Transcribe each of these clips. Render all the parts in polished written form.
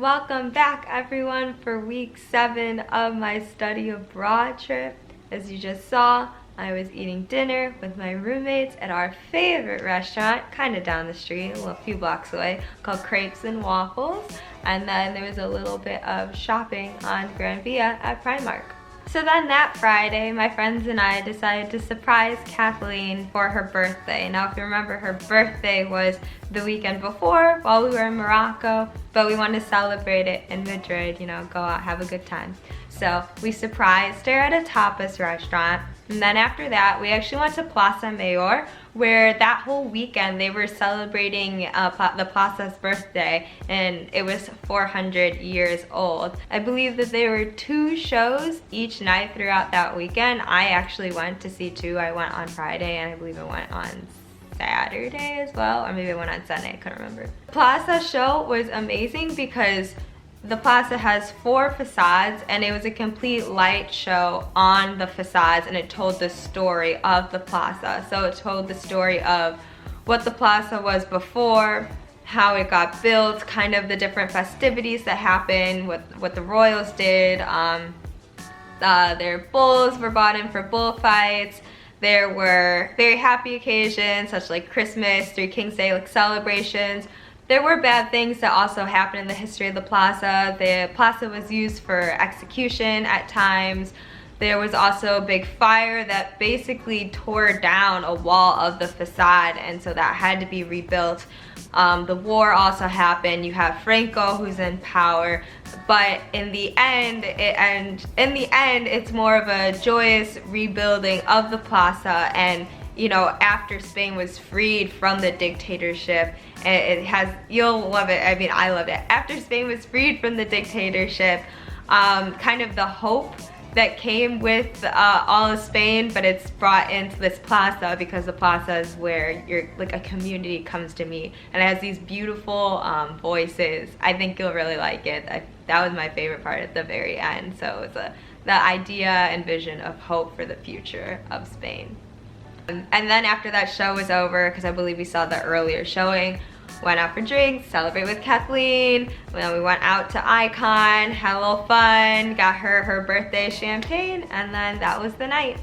Welcome back everyone for week 7 of my study abroad trip. As you just saw, I was eating dinner with my roommates at our favorite restaurant, kind of down the street, a few blocks away, called Crepes and Waffles. And then there was a little bit of shopping on Gran Via at Primark. So then that Friday, my friends and I decided to surprise Kathleen for her birthday. Now if you remember, her birthday was the weekend before while we were in Morocco, but we wanted to celebrate it in Madrid, you know, go out, have a good time. So we surprised her at a tapas restaurant. And then after that, we actually went to Plaza Mayor, where that whole weekend they were celebrating the Plaza's birthday, and it was 400 years old. I believe that there were 2 shows each night throughout that weekend. I actually went to see 2. I went on Friday, and I believe I went on Saturday as well, or maybe I went on Sunday, I couldn't remember. Plaza show was amazing because the plaza has 4 facades, and it was a complete light show on the facades, and it told the story of the plaza. So it told the story of what the plaza was before, how it got built, kind of the different festivities that happened, what the royals did. Their bulls were brought in for bullfights. There were very happy occasions, such like Christmas, 3 Kings Day, like celebrations. There were bad things that also happened in the history of the plaza. The plaza was used for execution at times. There was also a big fire that basically tore down a wall of the facade, and so that had to be rebuilt. The war also happened. You have Franco who's in power, but in the end, it's more of a joyous rebuilding of the plaza. And you know, after Spain was freed from the dictatorship, you'll love it. I mean, I loved it. After Spain was freed from the dictatorship, kind of the hope that came with all of Spain, but it's brought into this plaza because the plaza is where like a community comes to meet, and it has these beautiful voices. I think you'll really like it. That was my favorite part at the very end. So it's the idea and vision of hope for the future of Spain. And then after that show was over, because I believe we saw the earlier showing, went out for drinks, celebrate with Kathleen. Then we went out to Icon, had a little fun, got her birthday champagne, and then that was the night.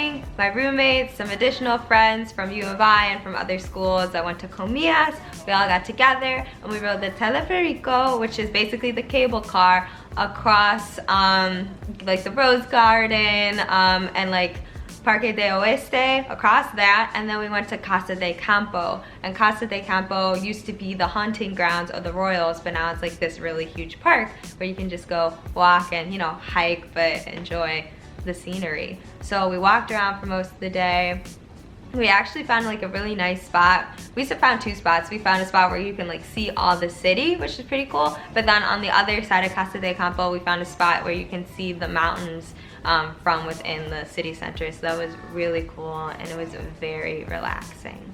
evening, my roommates, some additional friends from U of I and from other schools that went to Comillas, we all got together and we rode the teleferico, which is basically the cable car, across like the Rose Garden and like Parque de Oeste, across that, and then we went to Casa de Campo. And Casa de Campo used to be the hunting grounds of the royals, but now it's like this really huge park where you can just go walk and, you know, hike, but enjoy the scenery. So we walked around for most of the day. We actually found like a really nice spot. We found two spots. We found a spot where you can like see all the city, which is pretty cool. But then on the other side of Casa de Campo, we found a spot where you can see the mountains from within the city center. So that was really cool and it was very relaxing.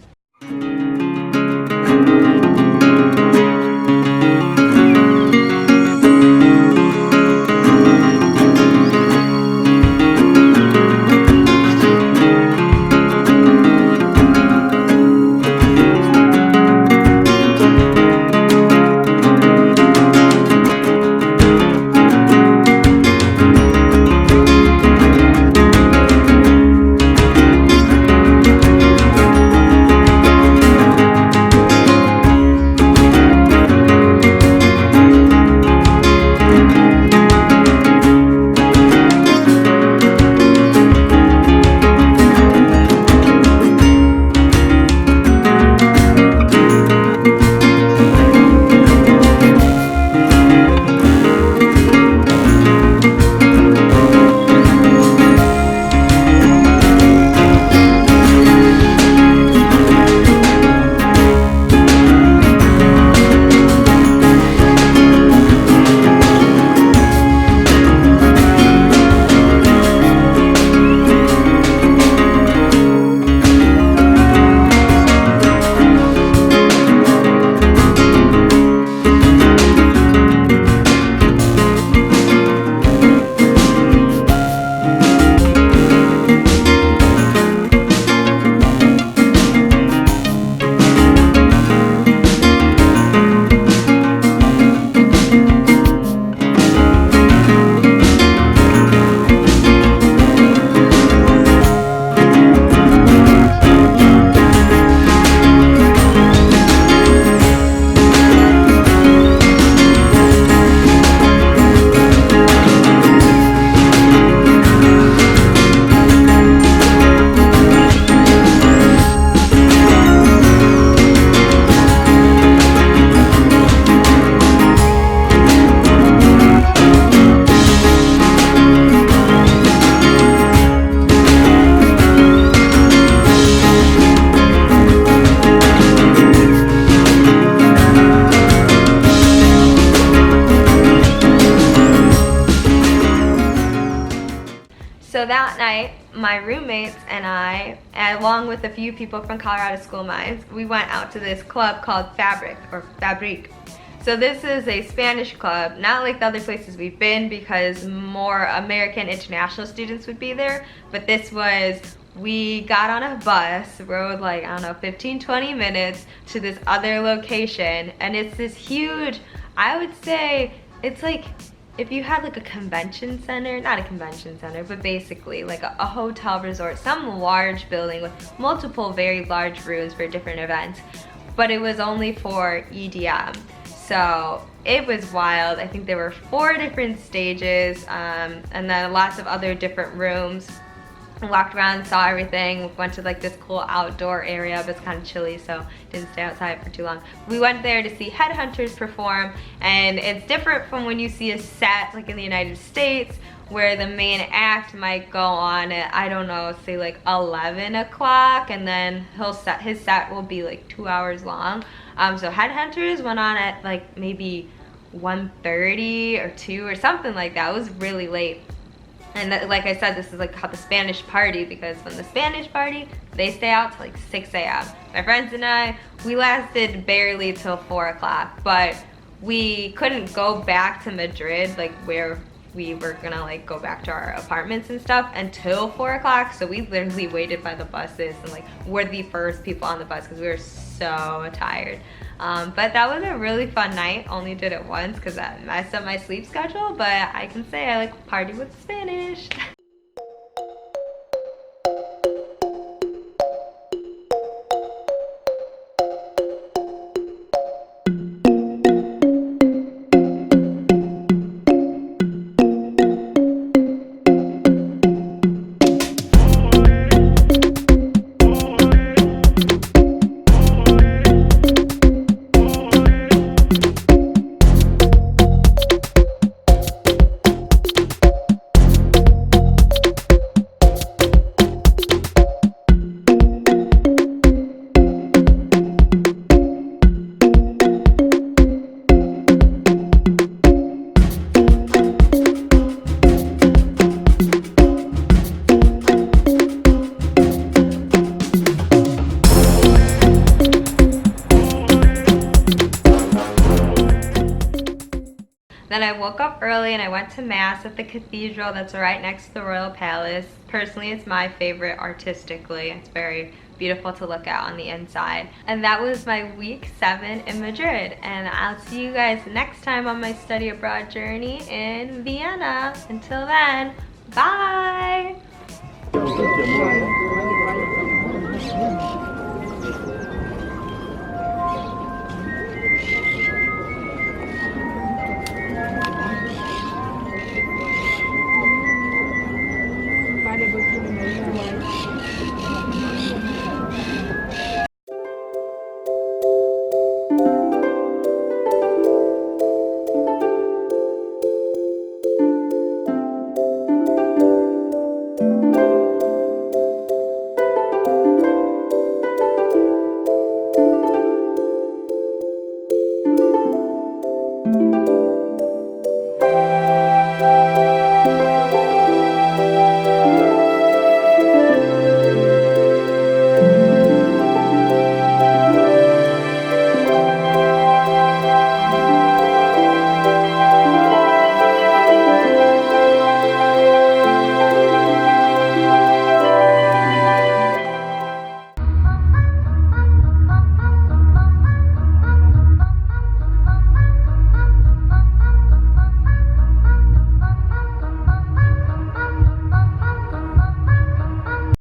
So that night, my roommates and I, along with a few people from Colorado School of Mines, we went out to this club called Fabric. So this is a Spanish club, not like the other places we've been because more American international students would be there, but this was, we got on a bus, rode like, I don't know, 15-20 minutes to this other location, and it's this huge, I would say, it's like, if you had like a convention center, not a convention center, but basically like a hotel resort, some large building with multiple very large rooms for different events, but it was only for EDM. So it was wild. I think there were 4 different stages and then lots of other different rooms. I walked around, saw everything, went to like this cool outdoor area, but it's kind of chilly, so didn't stay outside for too long. We went there to see Headhunters perform, and it's different from when you see a set like in the United States where the main act might go on at, I don't know, say like 11 o'clock, and then his set will be like 2 hours long. So Headhunters went on at like maybe 1:30 or 2 or something like that. It was really late. And that, like I said, this is like called the Spanish party, because when the Spanish party, they stay out till like 6 a.m. My friends and I, we lasted barely till 4 o'clock, but we couldn't go back to Madrid, like where we were gonna like go back to our apartments and stuff, until 4 o'clock. So we literally waited by the buses and like were the first people on the bus because we were so tired. But that was a really fun night. Only did it once because that messed up my sleep schedule, but I can say I like party with Spanish. woke up early and I went to mass at the cathedral that's right next to the royal palace. Personally, it's my favorite artistically. It's very beautiful to look at on the inside. And that was my week 7 in Madrid. And I'll see you guys next time on my study abroad journey in Vienna. Until then, bye!